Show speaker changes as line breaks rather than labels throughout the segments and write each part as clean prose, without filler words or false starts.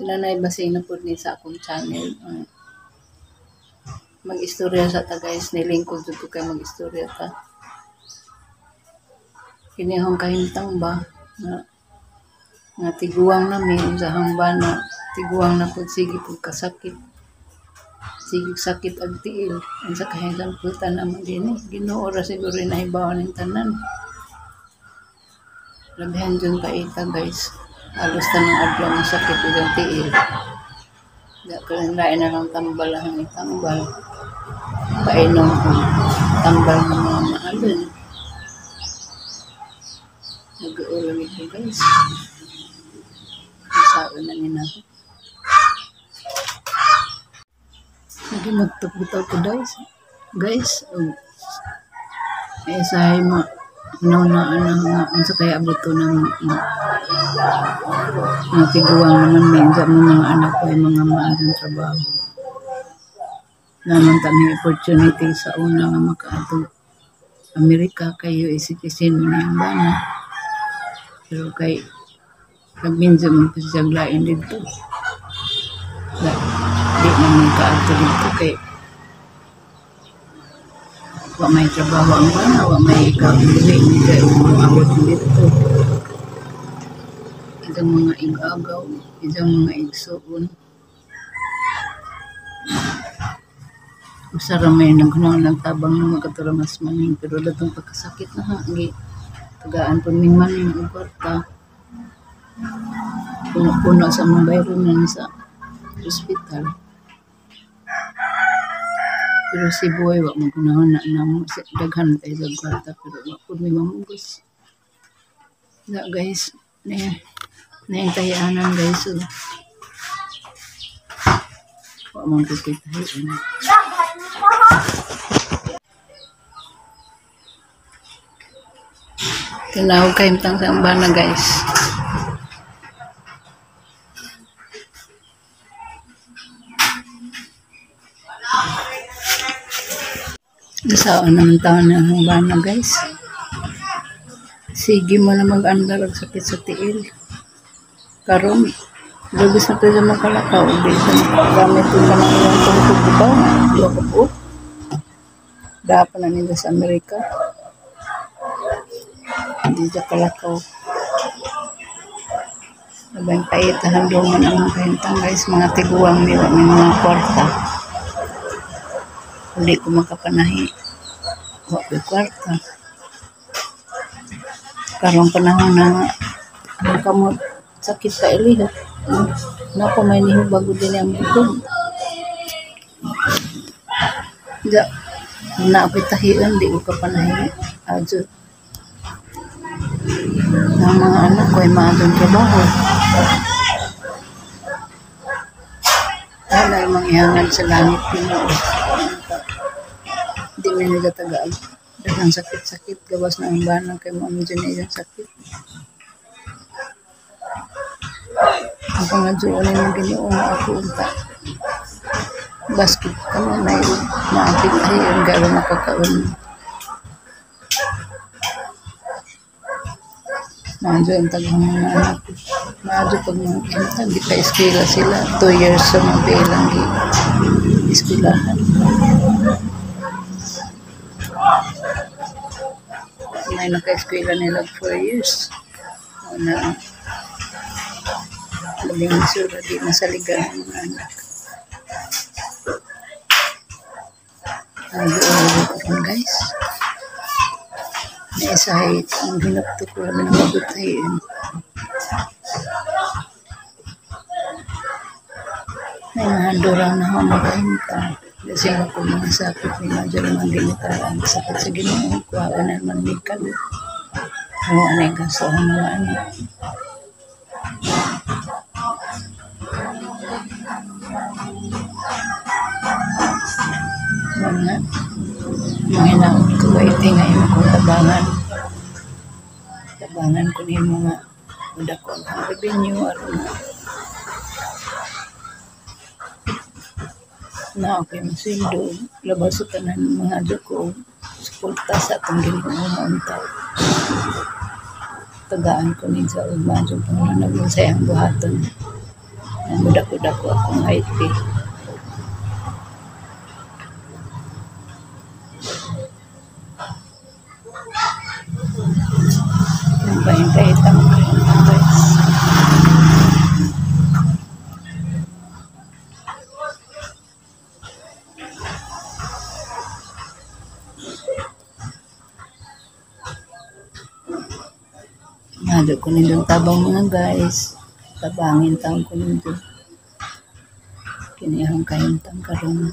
Sila na ibasing na po ni sa akong channel. Mag-istorya sa ta guys. Nilingkod ko kayo mag-istorya ta. Kinihong kahintang ba na tiguang namin sa hangban na tiguang na po sige po kasakit. Sige sakit ag tiil. Ang sa kahintang po naman din Ginoo ra siguro na ibawan ng tanan. Labihan dyan kaita guys. Halos tanong adlaw ng sakit ng tiil. Kaya lain na lang tambal ang itambal. Painom ko. Tambal ng mga mahalon. Nag-uulang ito guys. Masaan na nila ako. Lagi magtaputaw ko guys. Guys. Sahay mo. Unsa kaya abuto ng tiguang naman minsan ng mga anak ko ay mga maadong trabaho. Naman tami opportunity sa una nga makaadto Amerika kayo isitisin mo na yung bana. Pero kay nagminsan mo pa siya lain dito. Di naman kaadto dito kay wa may trabaho ang bana, wa may ikabuhi, hindi umabot dito. Isang mga igagaw, isang mga igsuon. Usara may nagtabang ng magkaturamas maning, pero datong pagkasakit na hangi. Tagaan po min maning ubarta. Puno-puno sa mga bayaran sa hospital. Pero si Boy, wak magkunahon na daghan tayo sa kwarta, pero wak po may mamugos. Na guys, naintayanan guys, so. Wak mong kikitahin. Tinawag kayo tang sa ambana guys. Saan naman taon na ang bana guys. Sige mo na mag-andar ang sakit sa tiil. Karon, lubis na tayo sa makalakaw. Bisa na gamit yung kanang ilang tungkol diba? Dua ko po. Dapat na nila sa Amerika. Hindi siya kalakaw. Nabang paitahan doon man ang mga kahintang guys. Mga tiguang nila, may mga kwarta. Hindi ko makapanahi. Wak ko kwarta. Karong panahon na ang kamot sakit ka ilihot. Nako may nihog bago din ang butog. Diya, naapit tahian, di ko kapanahi. Adyo. Ang mga anak ko ay maadong trabaho. Wala yung mangyahangan sa langit Pinoy. Hindi may nagatagaan. Dagang sakit-sakit. Gawas na ang banang kay mo ang dyan na sakit. Ang pangadyoon ay mga giniong ako unta. Basket ka mo na yun. Maapit ay ang gawin makakaon. Maadyo ang tagang mga anak. Maadyo pag mga kinta. Di pa eskila sila. 2 years sa mga bilang iskilahan. May naka-eskwela nila 4 years. Na labing sura di masaligan ang mga anak. Nag-uulog ko guys. May isahay ang hinapto ko labi ng mabutayin. May mahadurang na ako makahinta. Kasi ako mga sakit ni Madyo naman ginitaran. Sakit sa Ginoo, kuha na naman medikal. Ano anay kaso ang mga anak. Mga hinaot ko ba iti ngayon kung tabangan. Tabangan ko ni mga udako ang revenue at na okay masindo labas sa tanan mga dako suporta sa atong Ginoo nga unta tagaan ko ni sa ugma jud pang nagsayang buhaton Dako-dako akong IT. Ang kahit-kahitang guys. Nado ko nindong tabang mga guys. Tabangin taong ko nindong. Kinihang kahimtang karon.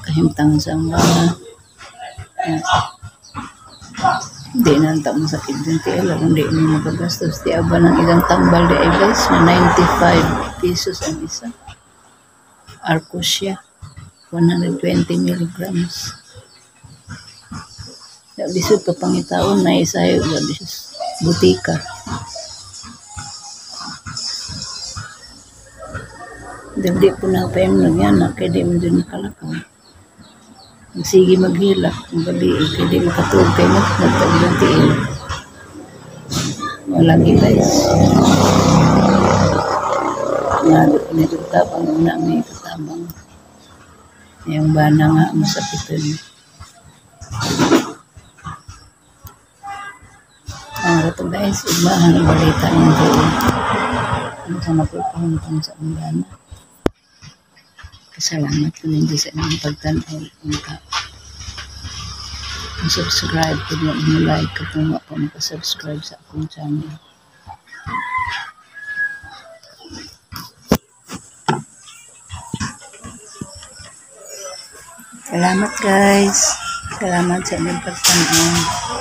Kahimtang sa mga. Hindi na ang taong sakit din tiil. Hindi mo magagastos. Di aba ng ilang tambal di ay guys. Na 95 pesos ang isa. Arcosia. 120 milligrams. Bisod ka pangitaon na isayo. Butika. Dili po na pa yung nagyanak, kaya di mo dun nakalakaw. Sige maghilak, ang gabi, kaya di makatulog kayo nagtaglang tiil. Walang guys. Nado ko nito tabang, una may katabang. Yung bana nga, masapitan. Ang ito guys, ibahan ang balita ng tiil. Ano sa napupuntang sa bana. Salamat po ninyo sa inyong pagtanaw. Kung subscribe po nyo, like ko kung nga po nakasubscribe sa akong channel. Salamat guys. Salamat sa inyong pagtanaw.